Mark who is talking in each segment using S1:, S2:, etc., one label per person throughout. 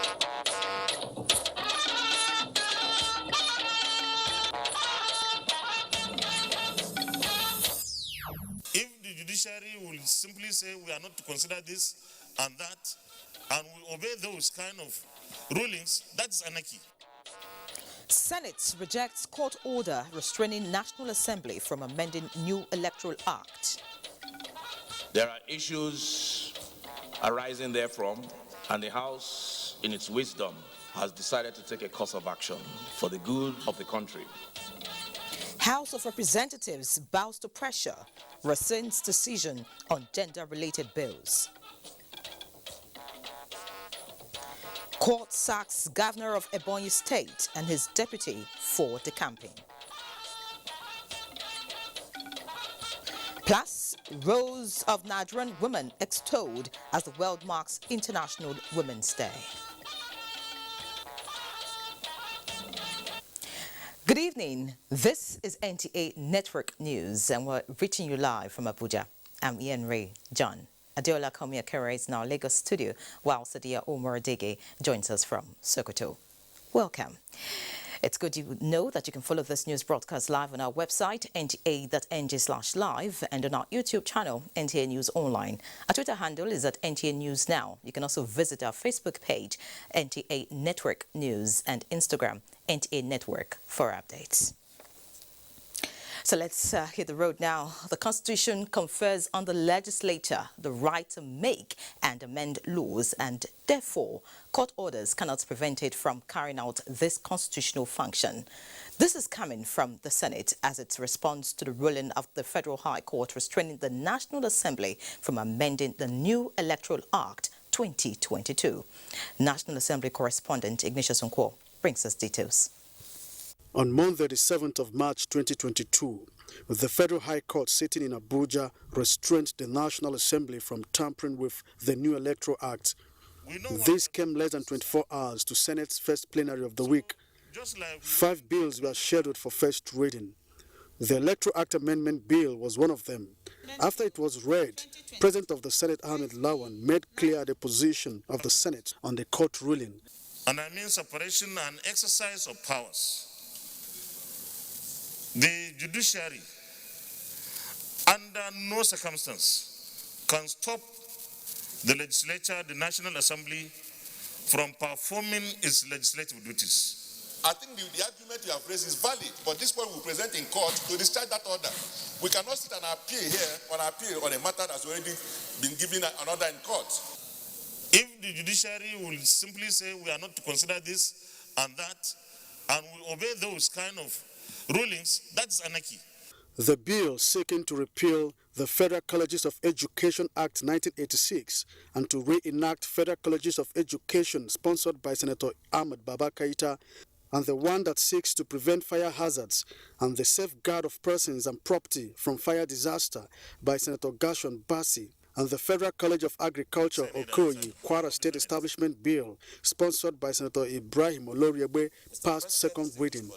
S1: If the judiciary will simply say we are not to consider this and that, and we obey those kind of rulings, that's anarchy.
S2: Senate rejects court order restraining National Assembly from amending new Electoral Act.
S3: There are issues arising therefrom, and the House, in its wisdom, has decided to take a course of action for the good of the country.
S2: House of Representatives bows to pressure, rescinds decision on gender-related bills. Court sacks Governor of Ebonyi State and his deputy for decamping. Plus, roles of Nigerian women extolled as the world marks International Women's Day. Good evening. This is NTA Network News, and we're reaching you live from Abuja. I'm Ian Ray John. Adeola Komiakere is in our Lagos studio, while Sadia Omoradege joins us from Sokoto. Welcome. It's good you know that you can follow this news broadcast live on our website, nta.ng/live, and on our YouTube channel, NTA News Online. Our Twitter handle is at NTA News Now. You can also visit our Facebook page, NTA Network News, and Instagram, NTA Network, for updates. So let's hit the road now. The Constitution confers on the legislature the right to make and amend laws, and therefore court orders cannot prevent it from carrying out this constitutional function. This is coming from the Senate as it responds to the ruling of the Federal High Court restraining the National Assembly from amending the new Electoral Act 2022. National Assembly correspondent Ignatius Nkwo brings us details.
S4: On Monday, the 7th of March 2022, the Federal High Court sitting in Abuja restrained the National Assembly from tampering with the new Electoral Act. This came less than 24 hours to Senate's first plenary of the week. 5 bills were scheduled for first reading. The Electoral Act Amendment Bill was one of them. After it was read, President of the Senate Ahmed Lawan made clear the position of the Senate on the court ruling.
S1: And I mean separation and exercise of powers. The judiciary, under no circumstance, can stop the legislature, the National Assembly, from performing its legislative duties.
S5: I think the argument you have raised is valid, but this point we present in court to discharge that order. We cannot sit and appeal here on a matter that's already been given an order in court.
S1: If the judiciary will simply say we are not to consider this and that, and we obey those kind of rulings, that's anarchy.
S4: The bill seeking to repeal the Federal Colleges of Education Act 1986 and to reenact Federal Colleges of Education sponsored by Senator Ahmed Baba Kaita, and the one that seeks to prevent fire hazards and the safeguard of persons and property from fire disaster by Senator Gashon Bassi, and the Federal College of Agriculture Okoyi Kwara State Establishment Bill sponsored by Senator Ibrahim Oloriegbe passed second reading.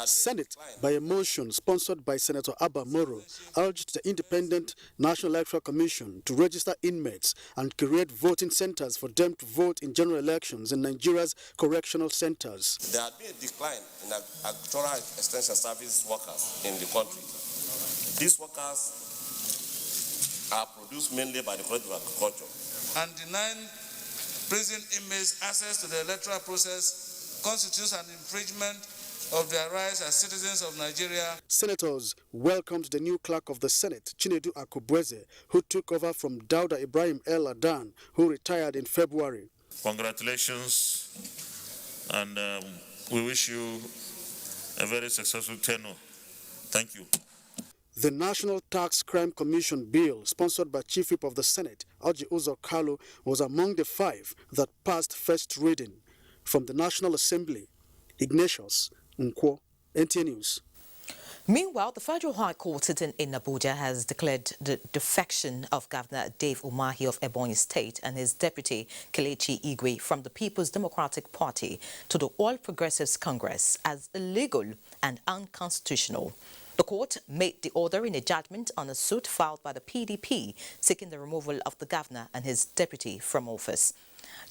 S4: Senate, by a motion sponsored by Senator Abba Moro, urged the Independent National Electoral Commission to register inmates and create voting centers for them to vote in general elections in Nigeria's correctional centers.
S5: There had been a decline in agricultural extension service workers in the country. These workers are produced mainly by the College of Agriculture.
S6: And denying prison inmates access to the electoral process constitutes an infringement of their rights as citizens of Nigeria. Senators
S4: welcomed the new clerk of the Senate, Chinedu Akubweze, who took over from Dauda Ibrahim El Adan, who retired in February.
S1: Congratulations, and we wish you a very successful tenure. Thank you.
S4: The National Tax Crime Commission bill, sponsored by Chief Whip of the Senate, Oji Uzo Kalu, was among the 5 that passed first reading. From the National Assembly, Ignatius Nkwo, NTA News.
S2: Meanwhile, the Federal High Court sitting in Abuja has declared the defection of Governor Dave Umahi of Ebonyi State and his deputy Kelechi Igwe from the People's Democratic Party to the All Progressives Congress as illegal and unconstitutional. The court made the order in a judgment on a suit filed by the PDP seeking the removal of the governor and his deputy from office.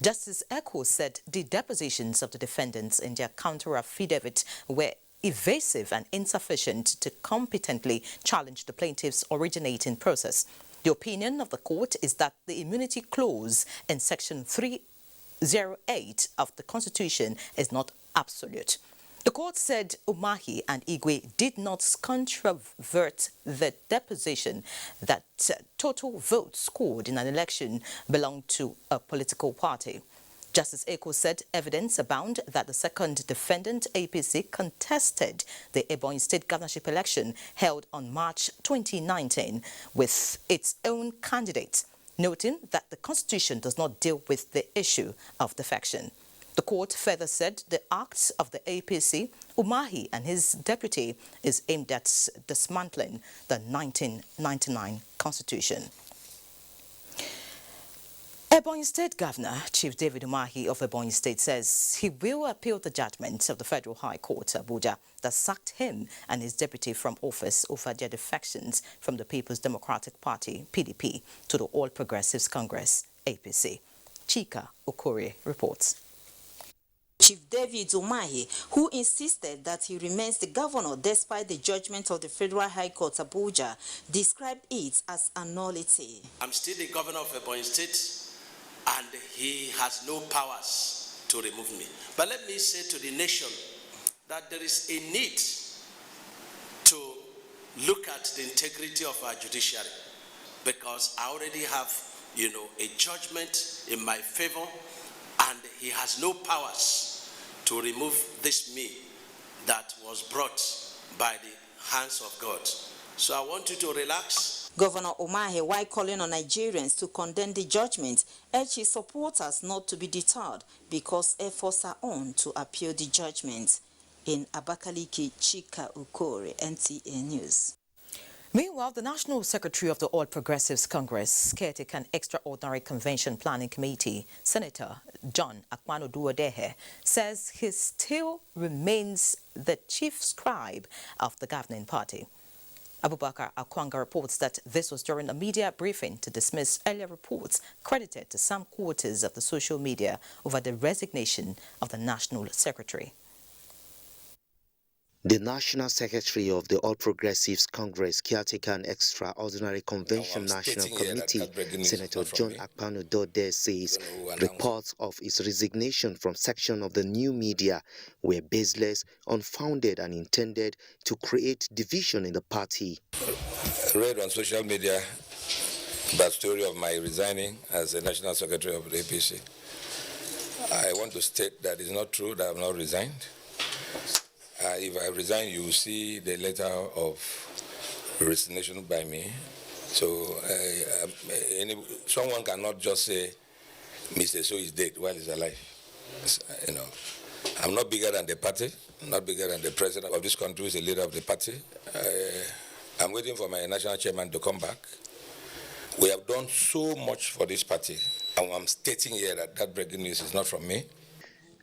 S2: Justice Extols said the depositions of the defendants in their counter affidavit were evasive and insufficient to competently challenge the plaintiff's originating process. The opinion of the court is that the immunity clause in Section 308 of the Constitution is not absolute. The court said Umahi and Igwe did not controvert the deposition that total votes scored in an election belonged to a political party. Justice Extols said evidence abound that the second defendant, APC, contested the Ebonyi State governorship election held on March 2019 with its own candidate, noting that the Constitution does not deal with the issue of defection. The court further said the acts of the APC, Umahi and his deputy is aimed at dismantling the 1999 Constitution. Ebonyi State Governor Chief David Umahi of Ebonyi State says he will appeal the judgment of the Federal High Court, Abuja, that sacked him and his deputy from office over their defections from the People's Democratic Party, PDP, to the All Progressives Congress, APC. Chika Okore reports.
S7: Chief David Umahi, who insisted that he remains the governor despite the judgment of the Federal High Court Abuja, described it as a nullity.
S8: I'm still the governor of Ebonyi State, and he has no powers to remove me. But let me say to the nation that there is a need to look at the integrity of our judiciary, because I already have, a judgment in my favor, and he has no powers to remove this me that was brought by the hands of God. So I want you to relax.
S7: Governor Umahi, while calling on Nigerians to condemn the judgment, urged his supporters not to be deterred because efforts are on to appeal the judgment. In Abakaliki, Chika Ukore, NTA News.
S2: Meanwhile, the National Secretary of the All Progressives Congress, Caretaker and Extraordinary Convention Planning Committee, Senator John Akpano-Duodehe, says he still remains the chief scribe of the governing party. Abubakar Akwanga reports that this was during a media briefing to dismiss earlier reports credited to some quarters of the social media over the resignation of the National Secretary.
S9: The National Secretary of the All Progressives Congress, Caretaker and Extraordinary Convention National Committee, Senator John Akpano-Duodehe, says reports of his resignation from section of the new media were baseless, unfounded, and intended to create division in the party.
S10: I read on social media that story of my resigning as the National Secretary of the APC. I want to state that it's not true that I have not resigned. If I resign, you will see the letter of resignation by me. So someone cannot just say, Mr. So is dead while he's alive. I'm not bigger than the party, not bigger than the president of this country, who is the leader of the party. I'm waiting for my national chairman to come back. We have done so much for this party, and I'm stating here that that breaking news is not from me.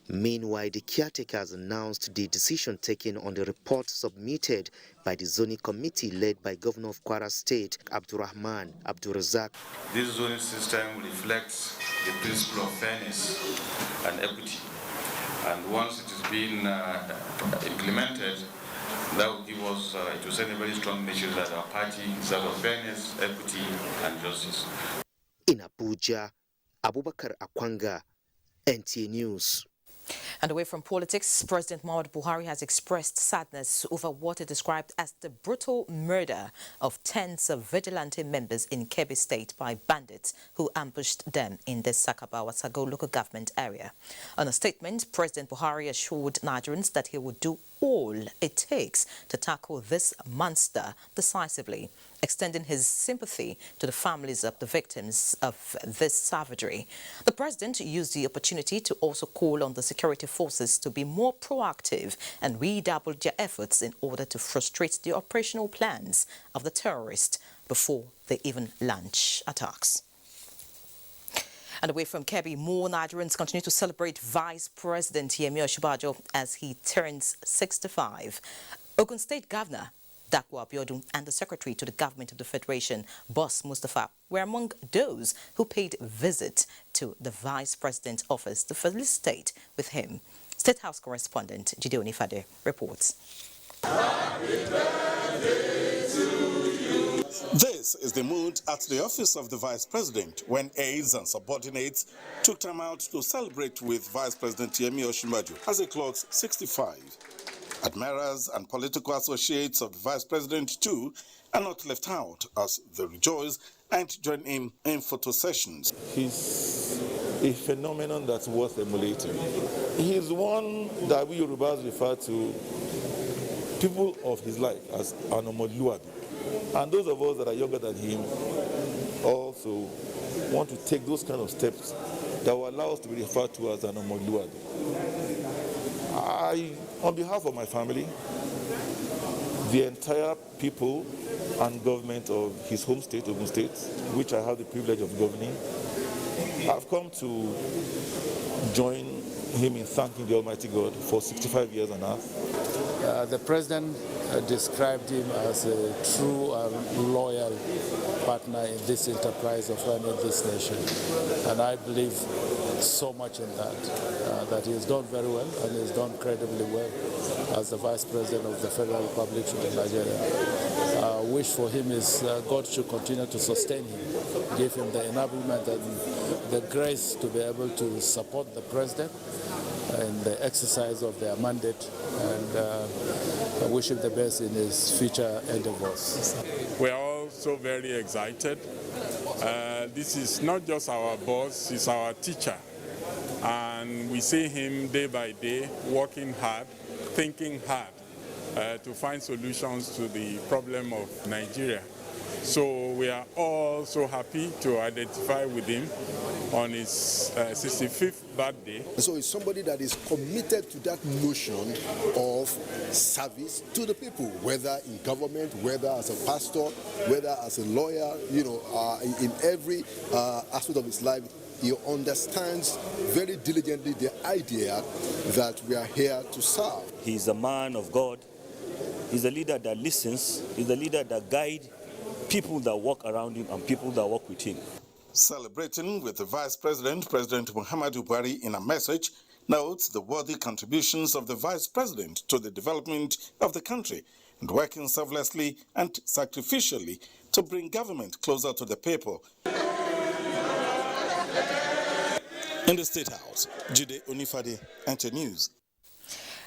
S9: Meanwhile, the caretaker has announced the decision taken on the report submitted by the zoning committee led by Governor of Kwara State, Abdurrahman Abdurrazak.
S11: This zoning system reflects the principle of fairness and equity. And once it is being implemented, that will give us, it will send a very strong message that our party is that of fairness, equity, and justice.
S9: In Abuja, Abubakar Akwanga, NTA News.
S2: And away from politics, President Muhammadu Buhari has expressed sadness over what he described as the brutal murder of tens of vigilante members in Kebbi State by bandits who ambushed them in the Sakabawa-Sago local government area. In a statement, President Buhari assured Nigerians that he would do all it takes to tackle this monster decisively, extending his sympathy to the families of the victims of this savagery. The president used the opportunity to also call on the security forces to be more proactive and redouble their efforts in order to frustrate the operational plans of the terrorists before they even launch attacks. And away from Kebbi, more Nigerians continue to celebrate Vice President Yemi Osinbajo as he turns 65. Ogun State Governor Dakwa Abiodun, and the Secretary to the Government of the Federation, Boss Mustafa, were among those who paid visit to the Vice President's office to felicitate with him. State House correspondent Jide Onifade reports.
S12: This is the mood at the office of the Vice President when aides and subordinates took time out to celebrate with Vice President Yemi Osinbajo as he clocks 65. Admirers and political associates of the Vice President, too, are not left out as they rejoice and join in photo sessions.
S13: He's a phenomenon that's worth emulating. He's one that we Yorubas refer to people of his life as Anomoluabi. And those of us that are younger than him also want to take those kind of steps that will allow us to be referred to as Anomoluabi. On behalf of my family, the entire people and government of his home state, Ogun State, which I have the privilege of governing, I've come to join him in thanking the Almighty God for 65 years on earth.
S14: The President described him as a true and loyal partner in this enterprise of running this nation. And I believe so much in that he has done very well and he has done incredibly well as the Vice President of the Federal Republic of Nigeria. Our wish for him is God should continue to sustain him, give him the enablement and the grace to be able to support the President in the exercise of their mandate, and I wish him the best in his future endeavors.
S15: We are all so very excited. This is not just our boss, he's our teacher. And we see him day by day working hard, thinking hard to find solutions to the problem of Nigeria. So we are all so happy to identify with him on his 65th birthday.
S16: So it's somebody that is committed to that notion of service to the people, whether in government, whether as a pastor, whether as a lawyer, in every aspect of his life. He understands very diligently the idea that we are here to serve.
S17: He's a man of God. He's a leader that listens. He's a leader that guides people that walk around him and people that walk with him.
S12: Celebrating with the Vice President, President Muhammadu Buhari, in a message, notes the worthy contributions of the Vice President to the development of the country and working selflessly and sacrificially to bring government closer to the people. In the State House, Jide Onifade, NTA News.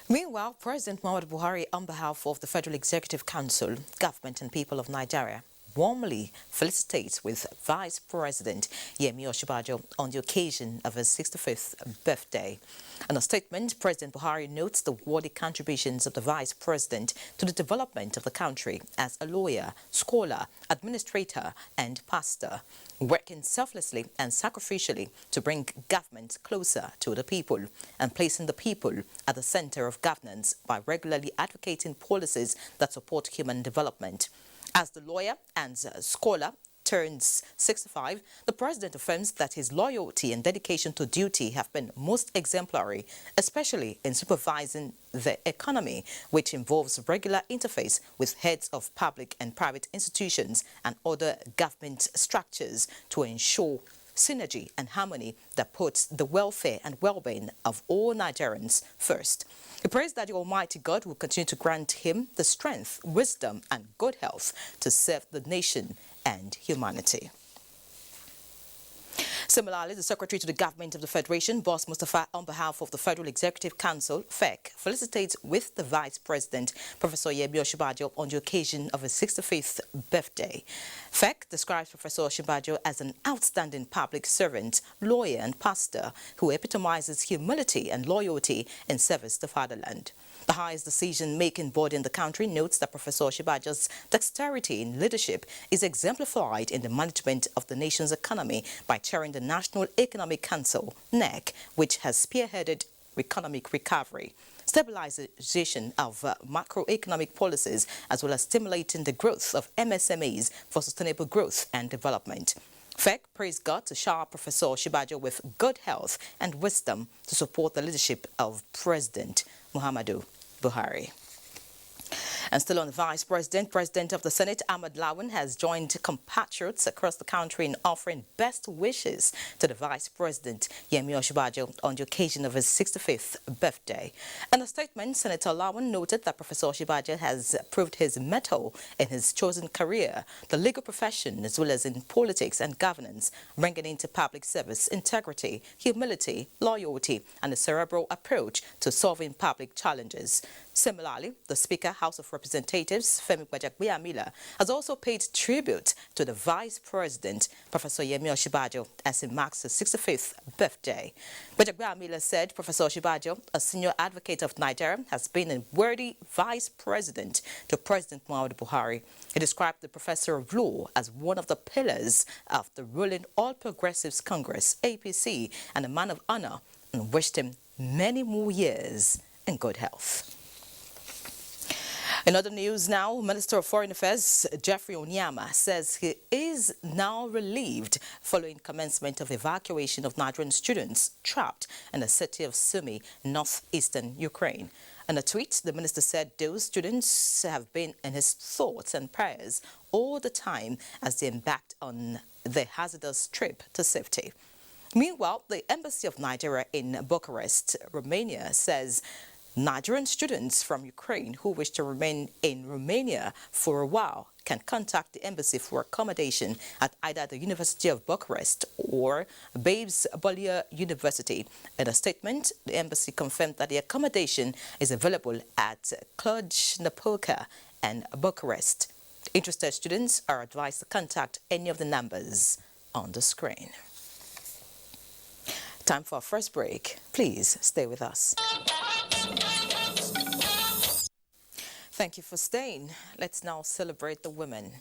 S2: Meanwhile, President Muhammadu Buhari, on behalf of the Federal Executive Council, government and people of Nigeria, warmly felicitates with Vice President Yemi Osinbajo on the occasion of his 65th birthday. In a statement, President Buhari notes the worthy contributions of the Vice President to the development of the country as a lawyer, scholar, administrator and pastor, working selflessly and sacrificially to bring government closer to the people and placing the people at the center of governance by regularly advocating policies that support human development. As the lawyer and scholar turns 65, the president affirms that his loyalty and dedication to duty have been most exemplary, especially in supervising the economy, which involves regular interface with heads of public and private institutions and other government structures to ensure synergy and harmony that puts the welfare and well-being of all Nigerians first. He prays that the Almighty God will continue to grant him the strength, wisdom and good health to serve the nation and humanity. Similarly, the Secretary to the Government of the Federation, Boss Mustafa, on behalf of the Federal Executive Council, FEC, felicitates with the Vice President, Professor Yemi Osinbajo, on the occasion of his 65th birthday. FEC describes Professor Osinbajo as an outstanding public servant, lawyer and pastor who epitomizes humility and loyalty in service to fatherland. The highest decision-making body in the country notes that Professor Osinbajo's dexterity in leadership is exemplified in the management of the nation's economy by chairing the National Economic Council, NEC, which has spearheaded economic recovery, stabilization of macroeconomic policies, as well as stimulating the growth of MSMEs for sustainable growth and development. FEC praised God to shower Professor Osinbajo with good health and wisdom to support the leadership of President Muhammadu Buhari. And still on the Vice President, President of the Senate, Ahmad Lawan, has joined compatriots across the country in offering best wishes to the Vice President, Yemi Osinbajo, on the occasion of his 65th birthday. In a statement, Senator Lawan noted that Professor Osinbajo has proved his mettle in his chosen career, the legal profession, as well as in politics and governance, bringing into public service integrity, humility, loyalty, and a cerebral approach to solving public challenges. Similarly, the Speaker, House of Representatives, Femi Gbajagbeamila, has also paid tribute to the Vice President, Professor Yemi Osinbajo, as he marks his 65th birthday. Gbajagbeamila said Professor Osinbajo, a senior advocate of Nigeria, has been a worthy Vice President to President Muhammadu Buhari. He described the Professor of Law as one of the pillars of the ruling All Progressives Congress, APC, and a man of honor, and wished him many more years in good health. In other news now, Minister of Foreign Affairs Geoffrey Onyeama says he is now relieved following commencement of evacuation of Nigerian students trapped in the city of Sumy, northeastern Ukraine. In a tweet, the minister said those students have been in his thoughts and prayers all the time as they embarked on their hazardous trip to safety. Meanwhile, the Embassy of Nigeria in Bucharest, Romania, says Nigerian students from Ukraine who wish to remain in Romania for a while can contact the embassy for accommodation at either the University of Bucharest or Babes Bolia University. In a statement, the embassy confirmed that the accommodation is available at Cluj-Napoca and Bucharest. Interested students are advised to contact any of the numbers on the screen. Time for our first break. Please stay with us. Thank you for staying. Let's now celebrate the women.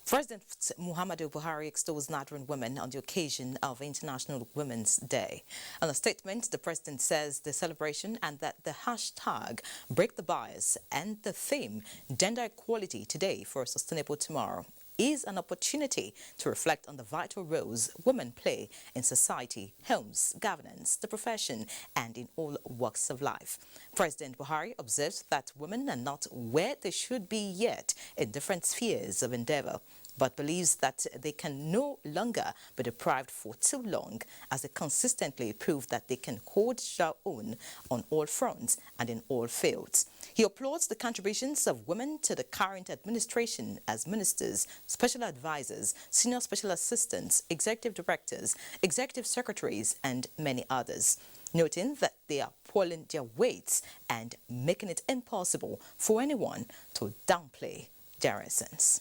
S2: President Muhammadu Buhari extols Nigerian women on the occasion of International Women's Day. In a statement, the president says the celebration and that the hashtag Break the Bias and the theme Gender Equality Today for a Sustainable Tomorrow is an opportunity to reflect on the vital roles women play in society, homes, governance, the profession, and in all walks of life. President Buhari observes that women are not where they should be yet in different spheres of endeavor, but believes that they can no longer be deprived for too long as they consistently prove that they can hold their own on all fronts and in all fields. He applauds the contributions of women to the current administration as ministers, special advisors, senior special assistants, executive directors, executive secretaries, and many others, noting that they are pulling their weights and making it impossible for anyone to downplay their essence.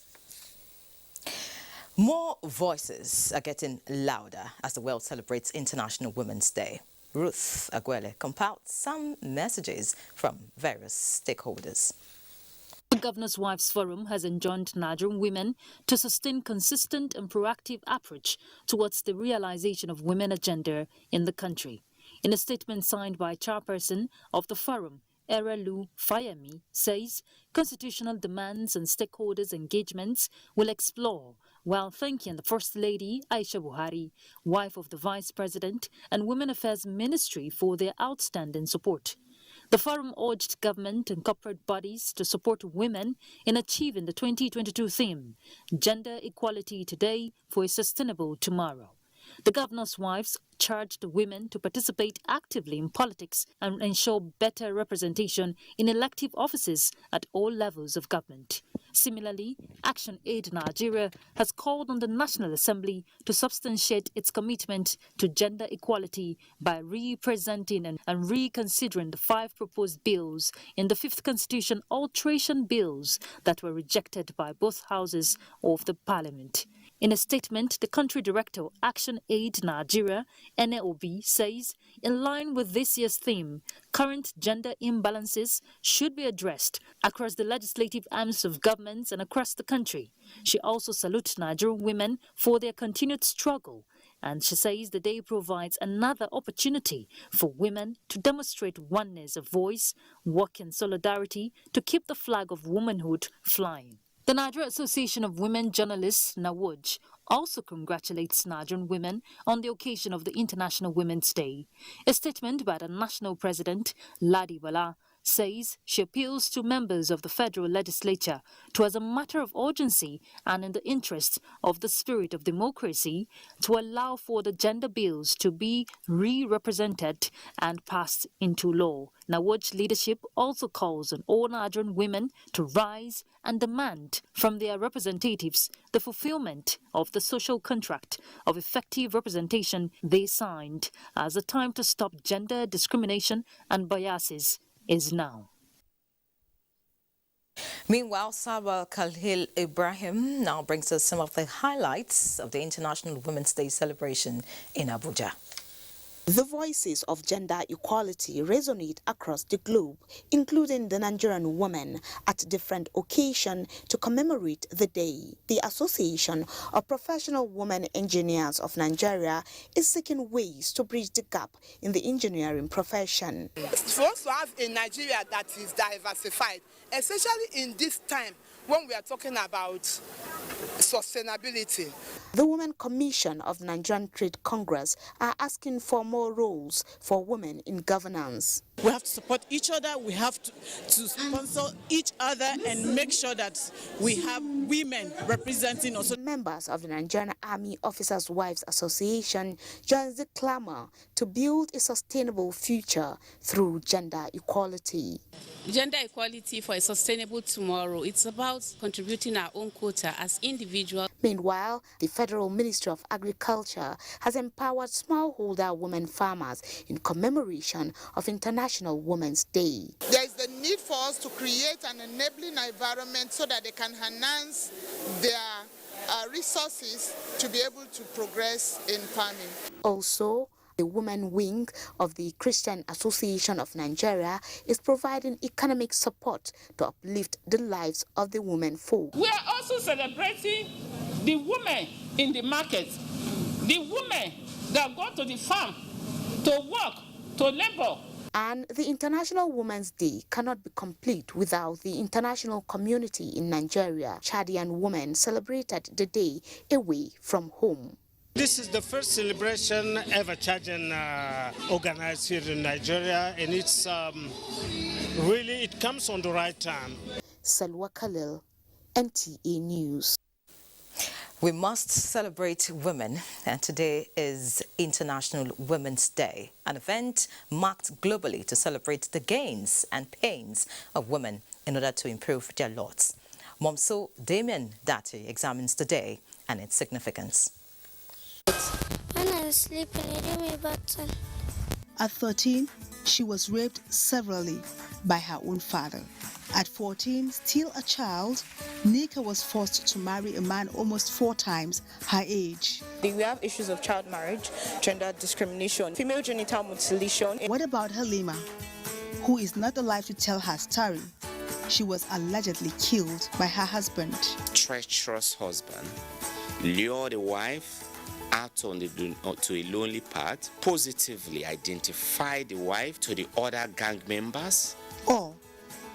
S2: More voices are getting louder as the world celebrates International Women's Day. Ruth Aguele compiled some messages from various stakeholders.
S18: The Governor's Wives Forum has enjoined Nigerian women to sustain consistent and proactive approach towards the realization of women agenda in the country. In a statement signed by chairperson of the forum, Erelu Fayemi, says constitutional demands and stakeholders' engagements will explore, while thanking the First Lady Aisha Buhari, wife of the Vice President, and Women Affairs Ministry for their outstanding support. The forum urged government and corporate bodies to support women in achieving the 2022 theme, Gender Equality Today for a Sustainable Tomorrow. The Governor's Wives charged women to participate actively in politics and ensure better representation in elective offices at all levels of government. Similarly, Action Aid Nigeria has called on the National Assembly to substantiate its commitment to gender equality by re-presenting and reconsidering the 5 proposed bills in the 5th Constitution alteration bills that were rejected by both houses of the Parliament. In a statement, the country director, Action Aid Nigeria, NAOB, says, in line with this year's theme, current gender imbalances should be addressed across the legislative arms of governments and across the country. She also salutes Nigerian women for their continued struggle, and she says the day provides another opportunity for women to demonstrate oneness of voice, work in solidarity to keep the flag of womanhood flying. The Nigeria Association of Women Journalists, NAWOJ, also congratulates Nigerian women on the occasion of the International Women's Day. A statement by the national president, Ladi Bala, says she appeals to members of the federal legislature to, as a matter of urgency and in the interest of the spirit of democracy, to allow for the gender bills to be re-represented and passed into law. Nawaj's leadership also calls on all Nigerian women to rise and demand from their representatives the fulfillment of the social contract of effective representation they signed, as the time to stop gender discrimination and biases is now.
S2: Meanwhile, Sabah Khalil Ibrahim now brings us some of the highlights of the International Women's Day celebration in Abuja.
S19: The voices of gender equality resonate across the globe, including the Nigerian women, at different occasions to commemorate the day. The Association of Professional Women Engineers of Nigeria is seeking ways to bridge the gap in the engineering profession.
S20: For us to have a Nigeria that is diversified, especially in this time when we are talking about sustainability.
S19: The Women Commission of Nigerian Trade Congress are asking for more roles for women in governance.
S21: We have to support each other, we have to sponsor each other and make sure that we have women representing us.
S19: Members of the Nigerian Army Officers' Wives Association joins the clamor to build a sustainable future through gender equality.
S22: Gender equality for a sustainable tomorrow, it's about contributing our own quota as individuals.
S19: Meanwhile, the Federal Ministry of Agriculture has empowered smallholder women farmers in commemoration of International Women's Day.
S20: There is the need for us to create an enabling environment so that they can enhance their resources to be able to progress in farming.
S19: Also, the women wing of the Christian Association of Nigeria is providing economic support to uplift the lives of the women folk.
S23: We are also celebrating the women in the market, the women that go to the farm to work, to labor.
S19: And the International Women's Day cannot be complete without the international community in Nigeria. Chadian women celebrated the day away from home.
S24: This is the first celebration ever Chadian organized here in Nigeria, and it's really, it comes on the right time.
S19: Salwa Khalil, NTA News.
S2: We must celebrate women, and today is International Women's Day, an event marked globally to celebrate the gains and pains of women in order to improve their lots. Momso Damien Dati examines the day and its significance.
S25: When I was sleeping, he gave me a button.
S26: At 13, she was raped severally by her own father. At 14, still a child, Nika was forced to marry a man almost 4 times her age.
S27: We have issues of child marriage, gender discrimination, female genital mutilation.
S26: What about Halima, who is not alive to tell her story? She was allegedly killed by her husband.
S28: Treacherous husband lured the wife out to a lonely path, positively identified the wife to the other gang members.
S26: Or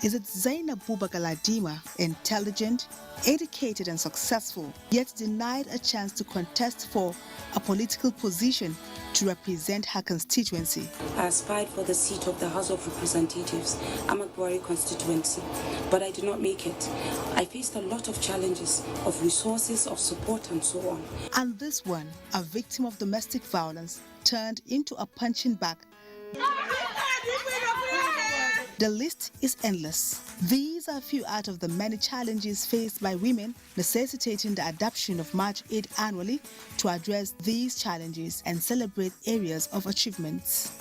S26: is it Zainab Bubagaladima, intelligent, educated and successful, yet denied a chance to contest for a political position to represent her constituency?
S29: I aspired for the seat of the House of Representatives, Buhari constituency, but I did not make it. I faced a lot of challenges of resources, of support and so on.
S26: And this one, a victim of domestic violence, turned into a punching bag. The list is endless. These are a few out of the many challenges faced by women, necessitating the adoption of March 8 annually to address these challenges and celebrate areas of achievements.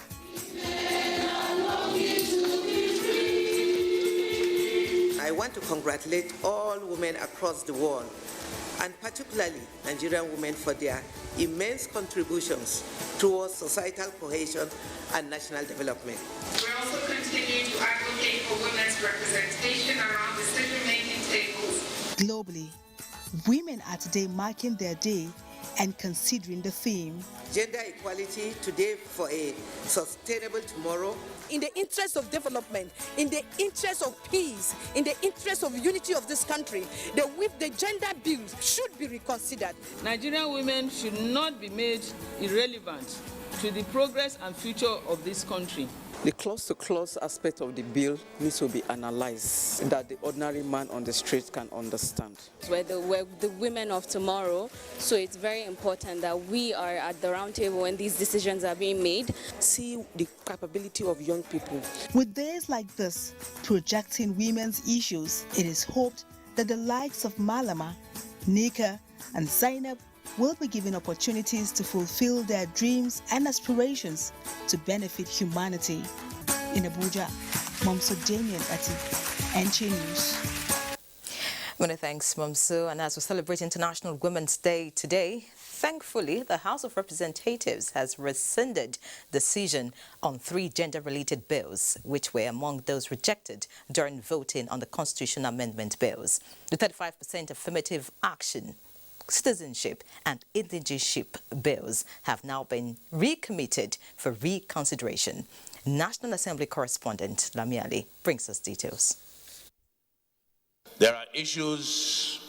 S30: I want to congratulate all women across the world, and particularly Nigerian women, for their immense contributions towards societal cohesion and national development.
S31: We also continue to advocate for women's representation around decision-making tables.
S26: Globally, women are today marking their day and considering the theme.
S30: Gender equality today for a sustainable tomorrow.
S27: In the interest of development, in the interest of peace, in the interest of unity of this country, the gender bills should be reconsidered.
S32: Nigerian women should not be made irrelevant to the progress and future of this country.
S1: The clause-to-clause aspect of the bill needs to be analyzed that the ordinary man on the street can understand.
S3: We're the women of tomorrow, so it's very important that we are at the round table when these decisions are being made.
S1: See the capability of young people.
S26: With days like this, projecting women's issues, it is hoped that the likes of Malama, Nika, and Zainab will be given opportunities to fulfill their dreams and aspirations to benefit humanity. In Abuja, Momso Damien Ati, NTA News.
S2: Many thanks, Momso. And as we celebrate International Women's Day today, thankfully, the House of Representatives has rescinded decision on 3 gender-related bills, which were among those rejected during voting on the constitutional amendment bills. The 35% affirmative action, citizenship and indigenship bills have now been recommitted for reconsideration. National Assembly correspondent Lami Ali brings us details.
S4: There are issues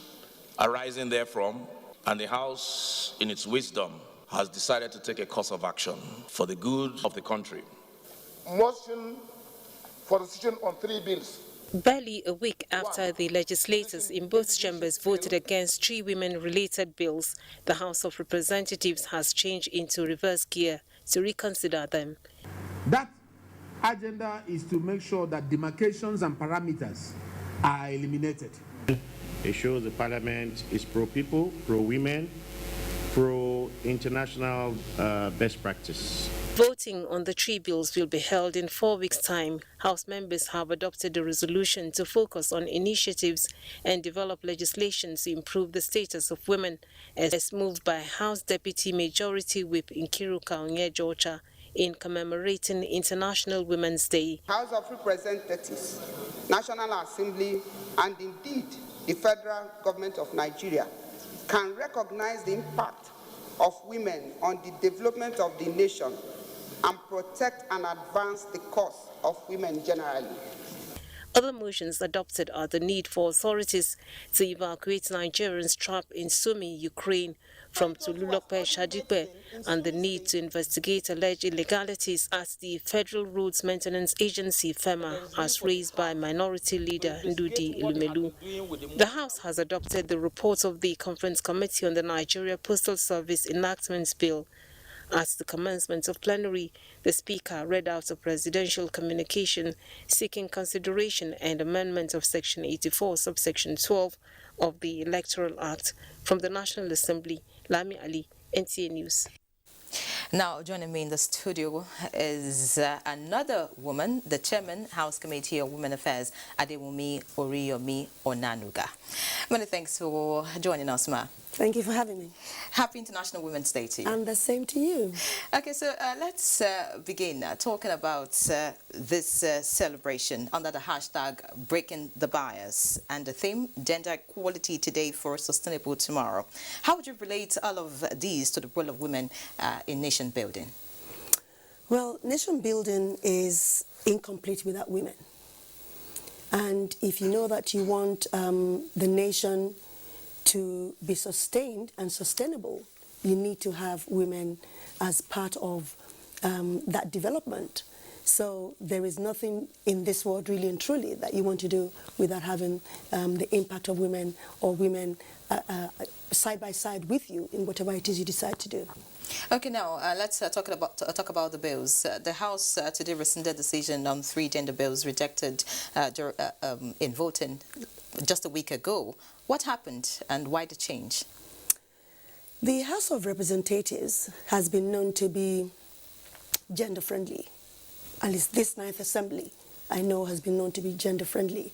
S4: arising therefrom, and the House, in its wisdom, has decided to take a course of action for the good of the country.
S5: Motion for decision on 3 bills.
S6: Barely a week after the legislators in both chambers voted against 3 women-related bills, the House of Representatives has changed into reverse gear to reconsider them.
S7: That agenda is to make sure that demarcations and parameters are eliminated.
S8: It shows the Parliament is pro-people, pro-women, pro-international best practice.
S6: Voting on the 3 bills will be held in 4 weeks' time. House members have adopted a resolution to focus on initiatives and develop legislation to improve the status of women, as moved by House Deputy Majority Whip Nkiru Kaunye-Georgia in commemorating International Women's Day.
S5: House of Representatives, National Assembly, and indeed the federal government of Nigeria can recognize the impact of women on the development of the nation and protect and advance the cause of women generally.
S6: Other motions adopted are the need for authorities to evacuate Nigerians trapped in Sumy, Ukraine, from Tululope, Shadipe, and the need to investigate alleged illegalities at the Federal Roads Maintenance Agency, FEMA, as raised by Minority Leader Ndudi Ilumelu. The House has adopted the report of the Conference Committee on the Nigeria Postal Service Enactments Bill. At the commencement of plenary, the Speaker read out a presidential communication seeking consideration and amendment of Section 84, subsection 12 of the Electoral Act. From the National Assembly, Lami Ali, NTA News.
S2: Now, joining me in the studio is another woman, the Chairman, House Committee on Women Affairs, Adewumi Oriyomi Onanuga. Many thanks for joining us, Ma.
S9: Thank you for having me.
S2: Happy International Women's Day to you.
S9: And the same to you.
S2: Okay, so let's begin talking about this celebration under the hashtag Breaking the Bias and the theme Gender Equality Today for Sustainable Tomorrow. How would you relate all of these to the role of women in nation building?
S9: Well, nation building is incomplete without women. And if you know that you want the nation to be sustained and sustainable, you need to have women as part of that development. So there is nothing in this world really and truly that you want to do without having the impact of women or women side by side with you in whatever it is you decide to do.
S2: Okay, now let's talk about the bills. The House today rescinded decision on 3 gender bills rejected in voting just a week ago. What happened and why the change?
S9: The House of Representatives has been known to be gender-friendly. At least this 9th Assembly, I know, has been known to be gender-friendly.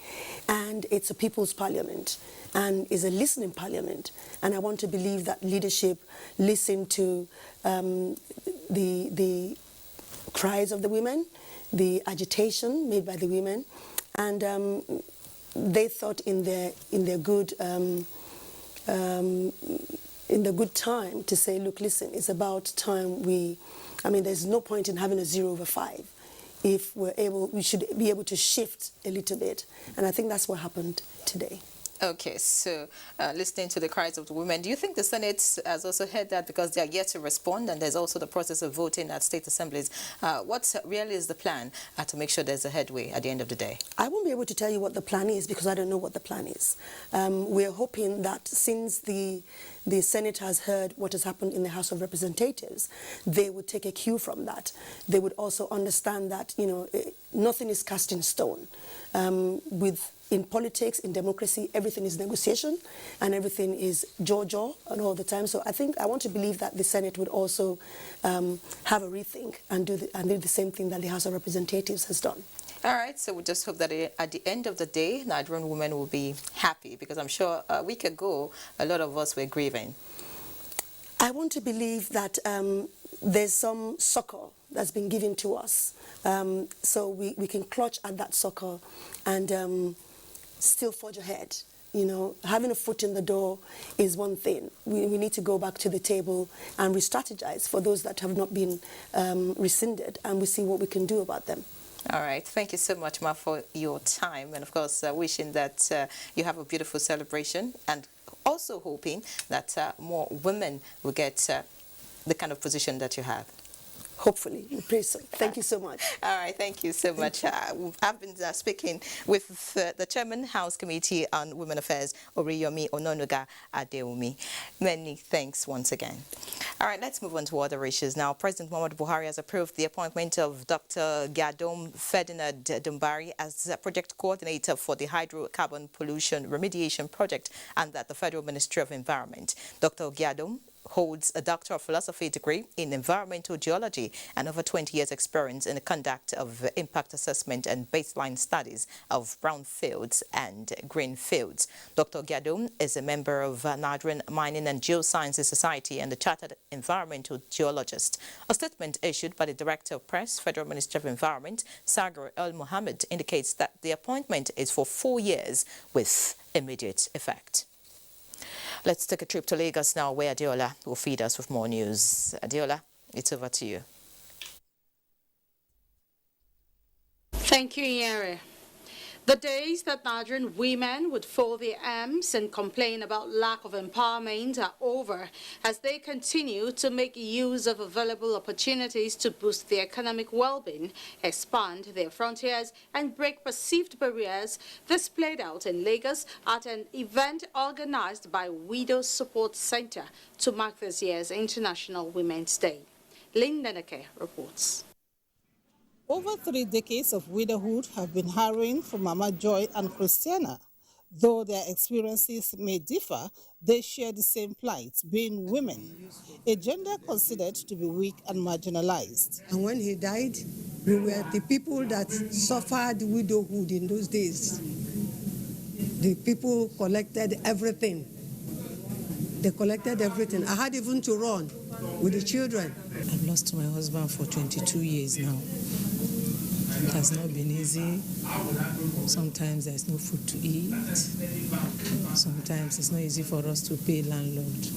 S9: And it's a people's parliament and is a listening parliament. And I want to believe that leadership listened to the cries of the women, the agitation made by the women, and they thought in their good time to say, look, listen, it's about time there's no point in having a 0/5. If we're able, we should be able to shift a little bit, and I think that's what happened today.
S2: Okay, so listening to the cries of the women, do you think the Senate has also heard that, because they are yet to respond, and there's also the process of voting at state assemblies? What really is the plan to make sure there's a headway at the end of the day?
S9: I won't be able to tell you what the plan is because I don't know what the plan is. We're hoping that since the Senate has heard what has happened in the House of Representatives, they would take a cue from that. They would also understand that, you know, nothing is cast in stone. In politics, in democracy, everything is negotiation and everything is jaw and all the time. So I want to believe that the Senate would also have a rethink and do the same thing that the House of Representatives has done.
S2: All right, so we just hope that at the end of the day, Nigerian women will be happy, because I'm sure a week ago, a lot of us were grieving.
S9: I want to believe that there's some succor that's been given to us. So we can clutch at that succor and still forge ahead. You know, having a foot in the door is one thing. We need to go back to the table and re-strategize for those that have not been rescinded, and we see what we can do about them.
S2: All right. Thank you so much, Ma, for your time. And, of course, wishing that you have a beautiful celebration, and also hoping that more women will get the kind of position that you have.
S9: Hopefully. We pray so. Thank you so much.
S2: All right. Thank you so much. I've been speaking with the Chairman, House Committee on Women Affairs, Oriyomi Ononuga Adeomi. Many thanks once again. All right. Let's move on to other issues now. President Muhammadu Buhari has approved the appointment of Dr. Gyadom Ferdinand Dumbari as a project coordinator for the hydrocarbon pollution remediation project and at the Federal Ministry of Environment. Dr. Gyadom holds a Doctor of Philosophy degree in environmental geology and over 20 years experience in the conduct of impact assessment and baseline studies of brownfields and greenfields. Dr. Gyadom is a member of Nigerian Mining and Geosciences Society and a chartered environmental geologist. A statement issued by the Director of Press, Federal Ministry of Environment, Sagar El Mohammed, indicates that the appointment is for 4 years with immediate effect. Let's take a trip to Lagos now, where Adeola will feed us with more news. Adeola, it's over to you.
S10: Thank you, Yere. The days that Nigerian women would fold their arms and complain about lack of empowerment are over, as they continue to make use of available opportunities to boost their economic well-being, expand their frontiers, and break perceived barriers. This played out in Lagos at an event organized by Widows Support Center to mark this year's International Women's Day. Lynn Neneke reports.
S11: Over 3 decades of widowhood have been harrowing for Mama Joy and Christiana. Though their experiences may differ, they share the same plight, being women, a gender considered to be weak and marginalized.
S12: And when he died, we were the people that suffered widowhood in those days. The people collected everything. They collected everything. I had even to run with the children.
S13: I've lost my husband for 22 years now. It has not been easy. Sometimes there's no food to eat. Sometimes it's not easy for us to pay landlord.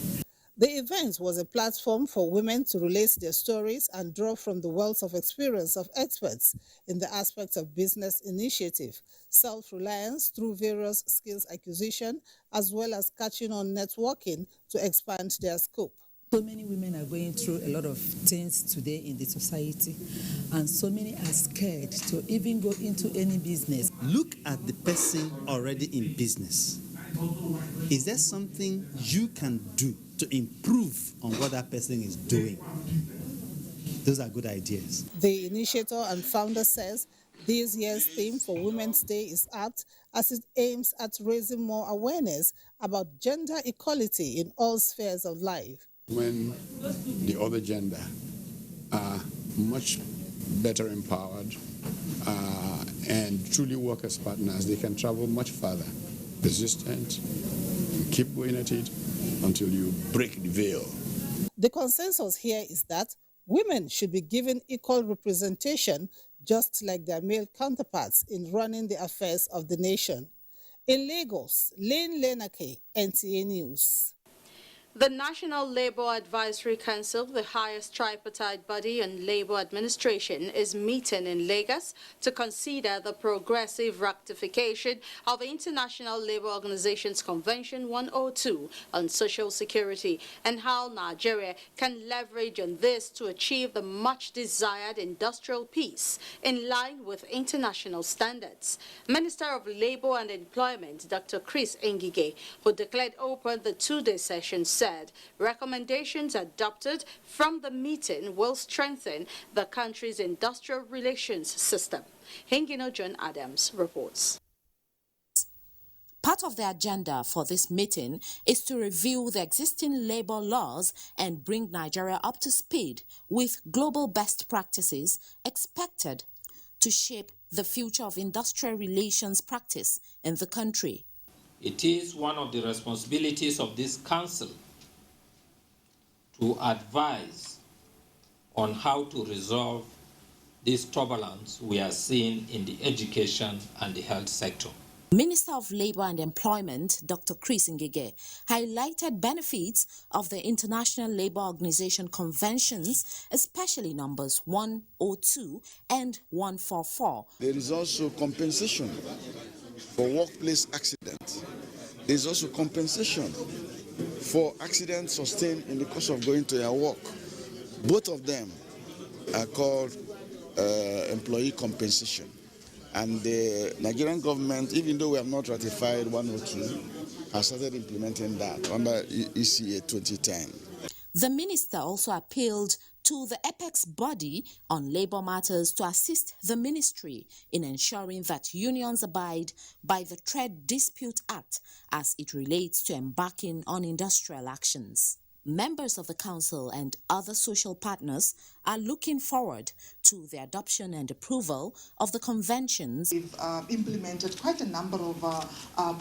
S11: The event was a platform for women to relate their stories and draw from the wealth of experience of experts in the aspects of business initiative, self-reliance through various skills acquisition, as well as catching on networking to expand their scope.
S13: So many women are going through a lot of things today in the society, and so many are scared to even go into any business.
S14: Look at the person already in business. Is there something you can do to improve on what that person is doing? Those are good ideas.
S11: The initiator and founder says this year's theme for Women's Day is apt, as it aims at raising more awareness about gender equality in all spheres of life.
S15: When the other gender are much better empowered and truly work as partners, they can travel much further. Persistent, keep going at it until you break the veil.
S11: The consensus here is that women should be given equal representation, just like their male counterparts, in running the affairs of the nation. In Lagos, Lane Lenake, NTA News.
S10: The National Labour Advisory Council, the highest tripartite body on labour administration, is meeting in Lagos to consider the progressive ratification of the International Labour Organization's Convention 102 on social security and how Nigeria can leverage on this to achieve the much-desired industrial peace in line with international standards. Minister of Labour and Employment, Dr. Chris Ngige, who declared open the two-day session, said recommendations adopted from the meeting will strengthen the country's industrial relations system. Hingino John Adams reports.
S16: Part of the agenda for this meeting is to review the existing labor laws and bring Nigeria up to speed with global best practices expected to shape the future of industrial relations practice in the country.
S17: It is one of the responsibilities of this council to advise on how to resolve this turbulence we are seeing in the education and the health sector.
S16: Minister of Labour and Employment, Dr. Chris Ngige, highlighted benefits of the International Labour Organization conventions, especially numbers 102 and 144.
S18: There is also compensation for workplace accidents. There is also compensation for accidents sustained in the course of going to their work. Both of them are called employee compensation. And the Nigerian government, even though we have not ratified 102, has started implementing that under ECA 2010.
S16: The minister also appealed to the apex body on labor matters to assist the ministry in ensuring that unions abide by the Trade Dispute Act as it relates to embarking on industrial actions. Members of the council and other social partners are looking forward to the adoption and approval of the conventions.
S19: We've implemented quite a number of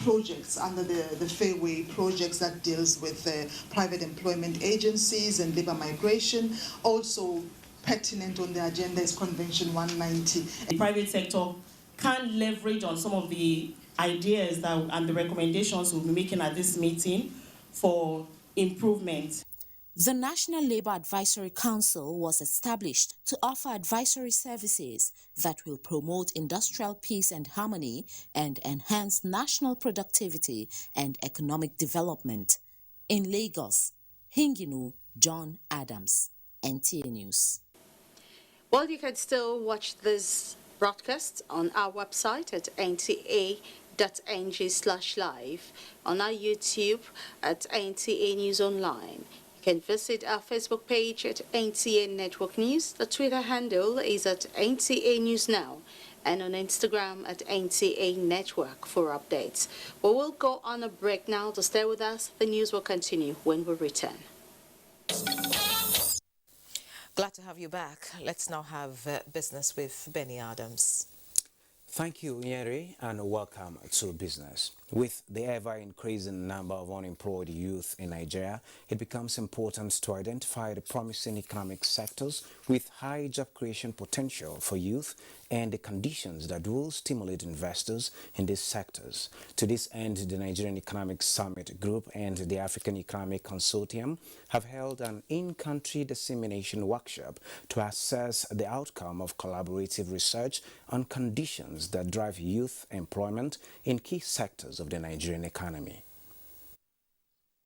S19: projects under the Fairway projects that deals with private employment agencies and labor migration. Also pertinent on the agenda is Convention 190.
S20: The private sector can leverage on some of the ideas and the recommendations we'll be making at this meeting for improvement.
S16: The National Labour Advisory Council was established to offer advisory services that will promote industrial peace and harmony and enhance national productivity and economic development. In Lagos, Hingino John Adams, NTA News.
S10: Well, you can still watch this broadcast on our website at nta.ng/live, on our YouTube at NTA News Online. You can visit our Facebook page at NTA Network News. The Twitter handle is at NTA News Now, and on Instagram at NTA Network for updates. We will go on a break now. To stay with us, the news will continue when we return.
S2: Glad to have you back. Let's now have business with Benny Adams.
S21: Thank you, Nyeri, and welcome to Business. With the ever-increasing number of unemployed youth in Nigeria, it becomes important to identify the promising economic sectors with high job creation potential for youth and the conditions that will stimulate investors in these sectors. To this end, the Nigerian Economic Summit Group and the African Economic Consortium have held an in-country dissemination workshop to assess the outcome of collaborative research on conditions that drive youth employment in key sectors of the Nigerian economy.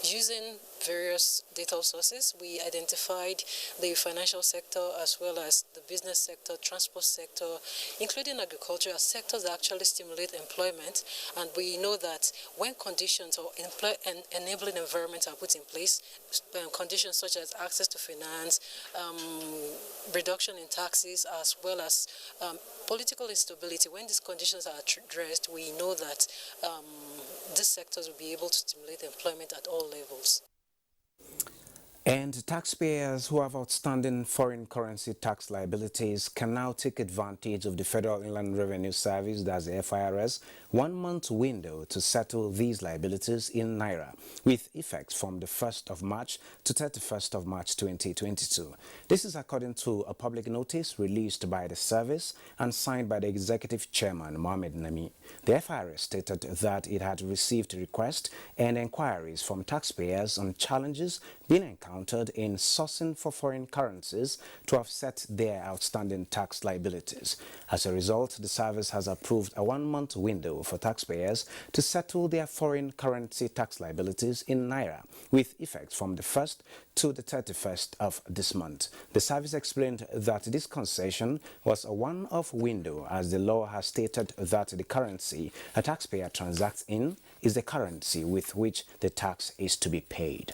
S22: Using various data sources, we identified the financial sector as well as the business sector, transport sector, including agriculture, as sectors that actually stimulate employment. And we know that when conditions or enabling environments are put in place, conditions such as access to finance, reduction in taxes, as well as political instability, when these conditions are addressed, we know that these sectors will be able to stimulate employment at all levels.
S21: And taxpayers who have outstanding foreign currency tax liabilities can now take advantage of the Federal Inland Revenue Service, that's the FIRS, 1 month window to settle these liabilities in Naira, with effect from the 1st of March to 31st of March 2022. This is according to a public notice released by the service and signed by the Executive Chairman, Muhammadu. The FIRS stated that it had received requests and inquiries from taxpayers on challenges being encountered in sourcing for foreign currencies to offset their outstanding tax liabilities. As a result, the service has approved a 1 month window for taxpayers to settle their foreign currency tax liabilities in Naira, with effect from the 1st to the 31st of this month. The service explained that this concession was a one-off window, as the law has stated that the currency a taxpayer transacts in is the currency with which the tax is to be paid.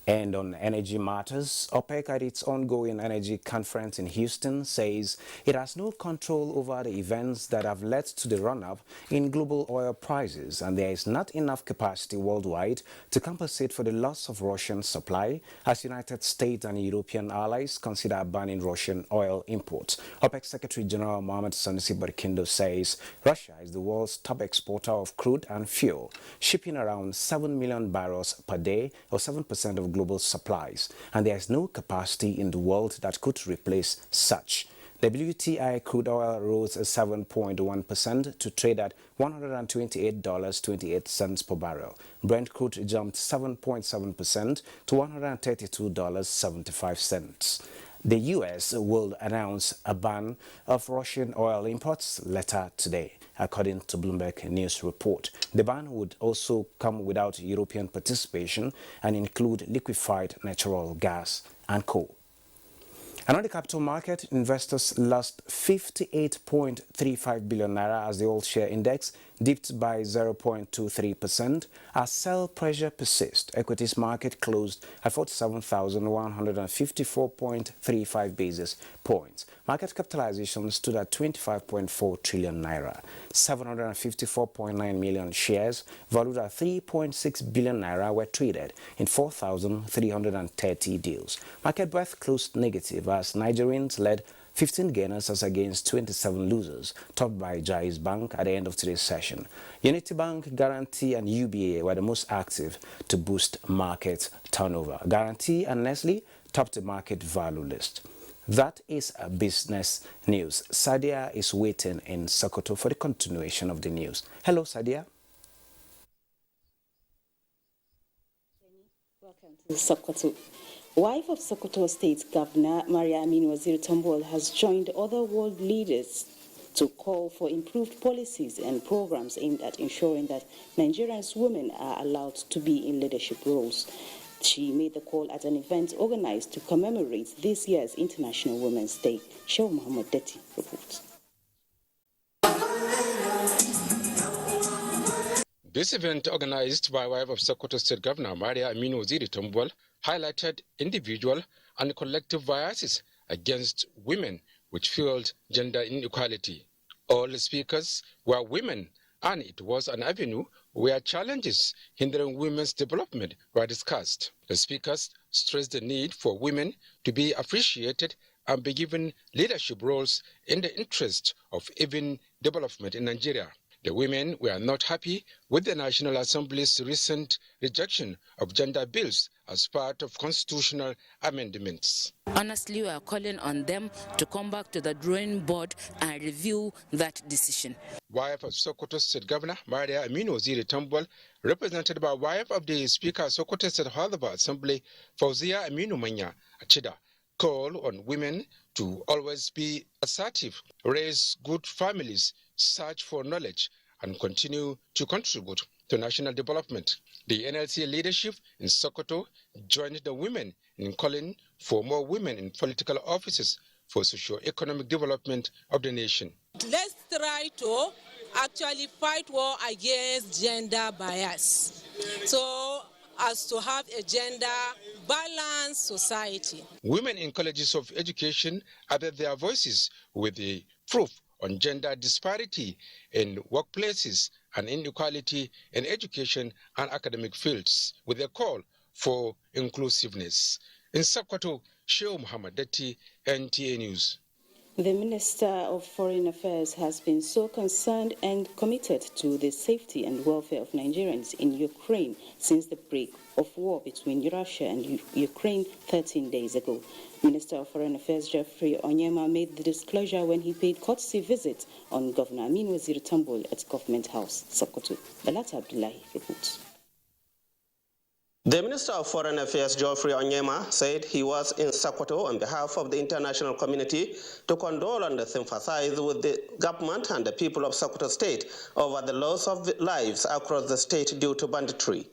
S21: And on energy matters, OPEC at its ongoing energy conference in Houston says it has no control over the events that have led to the run-up in global oil prices, and there is not enough capacity worldwide to compensate for the loss of Russian supply as United States and European allies consider banning Russian oil imports. OPEC Secretary General Mohammed Sanusi Barkindo says Russia is the world's top exporter of crude and fuel, shipping around 7 million barrels per day, or 7% of global supplies, and there is no capacity in the world that could replace such. WTI crude oil rose 7.1% to trade at $128.28 per barrel. Brent crude jumped 7.7% to $132.75. The U.S. will announce a ban of Russian oil imports later today, according to Bloomberg News report. The ban would also come without European participation and include liquefied natural gas and coal. And on the capital market, investors lost 58.35 billion naira as the oil share index dipped by 0.23% as sell pressure persists. Equities market closed at 47,154.35 basis points. Market capitalization stood at 25.4 trillion naira. 754.9 million shares valued at 3.6 billion naira were traded in 4,330 deals. Market breadth closed negative as Nigerians led 15 gainers as against 27 losers, topped by Jai's Bank at the end of today's session. Unity Bank, Guarantee and UBA were the most active to boost market turnover. Guarantee and Nestle topped the market value list. That is business news. Sadia is waiting in Sokoto for the continuation of the news. Hello, Sadia.
S1: Welcome to Sokoto. Wife of Sokoto State Governor Maria Aminu Waziri Tambol has joined other world leaders to call for improved policies and programs aimed at ensuring that Nigerians women are allowed to be in leadership roles. She made the call at an event organized to commemorate this year's International Women's Day. Sheikh Muhammadu reports.
S3: This event, organized by wife of Sokoto State Governor Maria Aminu Waziri Tambol, highlighted individual and collective biases against women which fueled gender inequality. All speakers were women, and it was an avenue where challenges hindering women's development were discussed. The speakers stressed the need for women to be appreciated and be given leadership roles in the interest of even development in Nigeria. The women were not happy with the National Assembly's recent rejection of gender bills as part of constitutional amendments.
S23: Honestly, we are calling on them to come back to the drawing board and review that decision.
S3: Wife of Sokoto State Governor Maria Aminu Waziri Tambol, represented by wife of the Speaker of Sokoto State House of Assembly, Fauzia Aminu Manya Achida, called on women to always be assertive, raise good families, search for knowledge, and continue to contribute to national development. The NLC leadership in Sokoto joined the women in calling for more women in political offices for socio-economic development of the nation.
S24: Let's try to actually fight war against gender bias, so as to have a gender-balanced society.
S3: Women in colleges of education added their voices with the proof on gender disparity in workplaces and inequality in education and academic fields, with a call for inclusiveness. In Sokoto, Shehu Muhammadu, NTA News.
S1: The Minister of Foreign Affairs has been so concerned and committed to the safety and welfare of Nigerians in Ukraine since the break of war between Russia and Ukraine 13 days ago. Minister of Foreign Affairs Geoffrey Onyema made the disclosure when he paid courtesy visit on Governor Aminu Waziri Tambol at Government House, Sokoto. Balata Abdullahi reports.
S4: The Minister of Foreign Affairs, Geoffrey Onyema, said he was in Sokoto on behalf of the international community to condole and sympathize with the government and the people of Sokoto State over the loss of lives across the state due to banditry.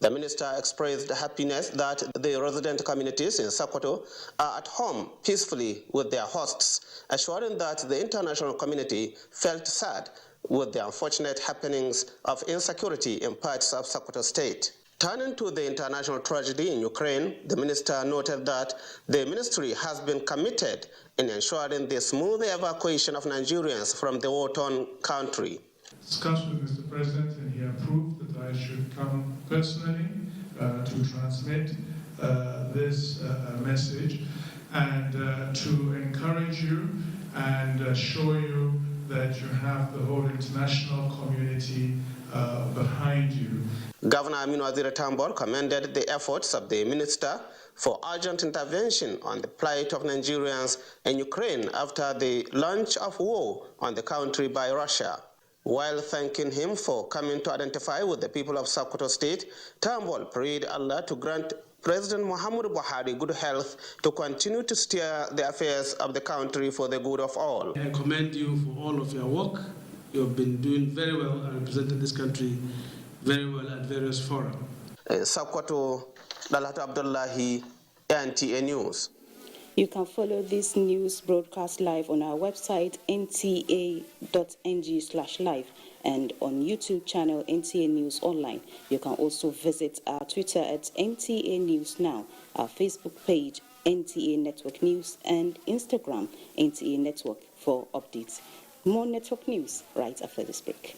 S4: The minister expressed happiness that the resident communities in Sokoto are at home peacefully with their hosts, assuring that the international community felt sad with the unfortunate happenings of insecurity in parts of Sokoto State. Turning to the international tragedy in Ukraine, the minister noted that the ministry has been committed in ensuring the smooth evacuation of Nigerians from the war-torn country.
S5: Discussed with Mr. President, and he approved that I should come personally to transmit this message and to encourage you and assure you that you have the whole international community behind you.
S4: Governor Aminu Waziri Tambol commended the efforts of the minister for urgent intervention on the plight of Nigerians in Ukraine after the launch of war on the country by Russia. While thanking him for coming to identify with the people of Sokoto State, Tambol prayed Allah to grant President Muhammadu Buhari good health to continue to steer the affairs of the country for the good of all.
S7: I commend you for all of your work. You have been doing very well and representing this country very well at various forums.
S4: Sokoto, Dalhatu Abdullahi, NTA News.
S1: You can follow this news broadcast live on our website nta.ng/live and on YouTube channel NTA News Online. You can also visit our Twitter at NTA News Now, our Facebook page NTA Network News, and Instagram NTA Network for updates. More network news right after this break.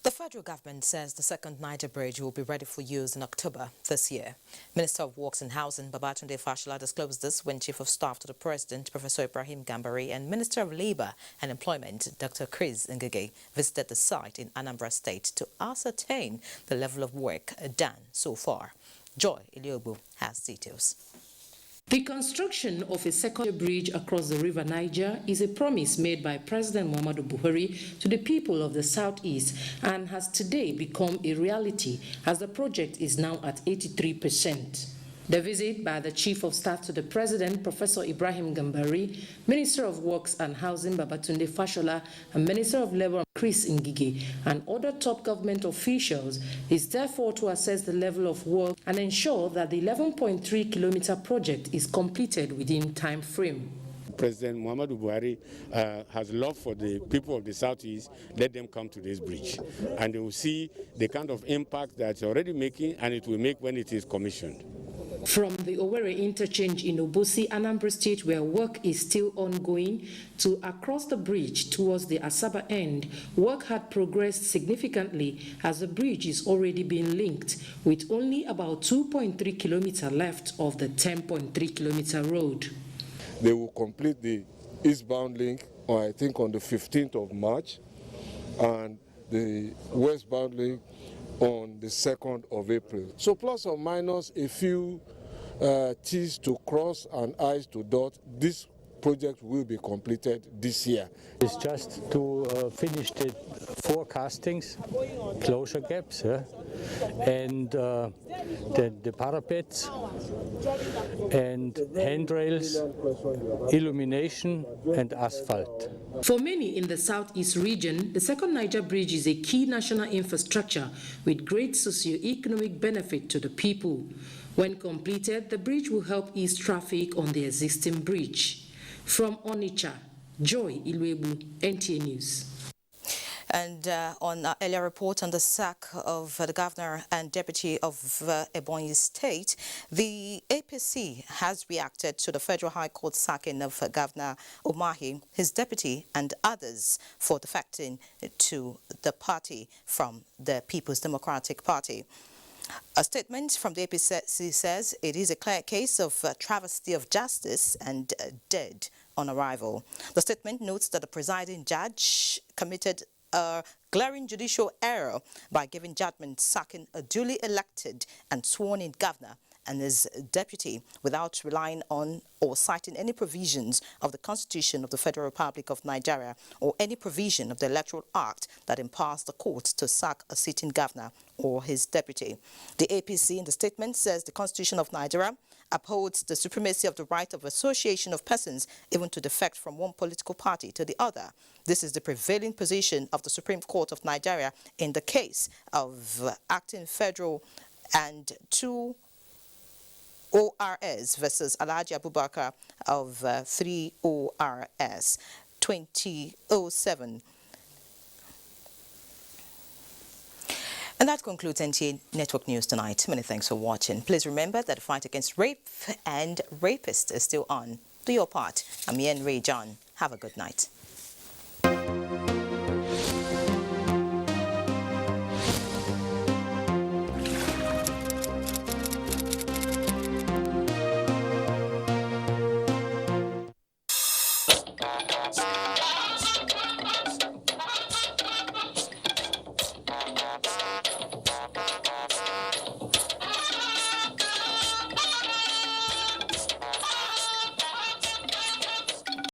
S2: The federal government says the second Niger Bridge will be ready for use in October this year. Minister of Works and Housing Babatunde Fashola disclosed this when Chief of Staff to the President, Professor Ibrahim Gambari, and Minister of Labour and Employment, Dr. Chris Ngige, visited the site in Anambra State to ascertain the level of work done so far. Joy Iliobu has details.
S8: The construction of a second bridge across the River Niger is a promise made by President Muhammadu Buhari to the people of the southeast and has today become a reality as the project is now at 83%. The visit by the Chief of Staff to the President, Professor Ibrahim Gambari, Minister of Works and Housing Babatunde Fashola, and Minister of Labour Chris Ngige, and other top government officials is therefore to assess the level of work and ensure that the 11.3-kilometer project is completed within time frame.
S25: President Muhammadu Buhari has love for the people of the southeast. Let them come to this bridge, and they will see the kind of impact that it's already making, and it will make when it is commissioned.
S8: From the Owerri interchange in Obosi, Anambra State, where work is still ongoing, to across the bridge towards the Asaba end, work had progressed significantly as the bridge is already being linked, with only about 2.3 kilometers left of the 10.3-kilometer road.
S26: They will complete the eastbound link, I think, on the 15th of March, and the westbound link on the 2nd of April. So plus or minus a few T's to cross and I's to dot, this project will be completed this year.
S27: It's just to finish the forecastings, closure gaps, and the parapets and handrails, illumination and asphalt.
S8: For many in the southeast region, the second Niger Bridge is a key national infrastructure with great socio-economic benefit to the people. When completed, the bridge will help ease traffic on the existing bridge. From Onitsha, Joy Ilwebu, NTA News.
S2: And on our earlier report on the sack of the governor and deputy of Ebonyi State, the APC has reacted to the Federal High Court sacking of Governor Umahi, his deputy, and others for defecting to the party from the People's Democratic Party. A statement from the APC says it is a clear case of travesty of justice and dead on arrival. The statement notes that the presiding judge committed a glaring judicial error by giving judgment sacking a duly elected and sworn-in governor and his deputy without relying on or citing any provisions of the Constitution of the Federal Republic of Nigeria or any provision of the Electoral Act that empowers the court to sack a sitting governor or his deputy. The APC in the statement says the Constitution of Nigeria upholds the supremacy of the right of association of persons even to defect from one political party to the other. This is the prevailing position of the Supreme Court of Nigeria in the case of acting federal and 2 ORS versus Alhaji Abubakar of 3 ORS 2007. And that concludes NTA Network News tonight. Many thanks for watching. Please remember that the fight against rape and rapists is still on. Do your part. I'm Ian Ray John. Have a good night.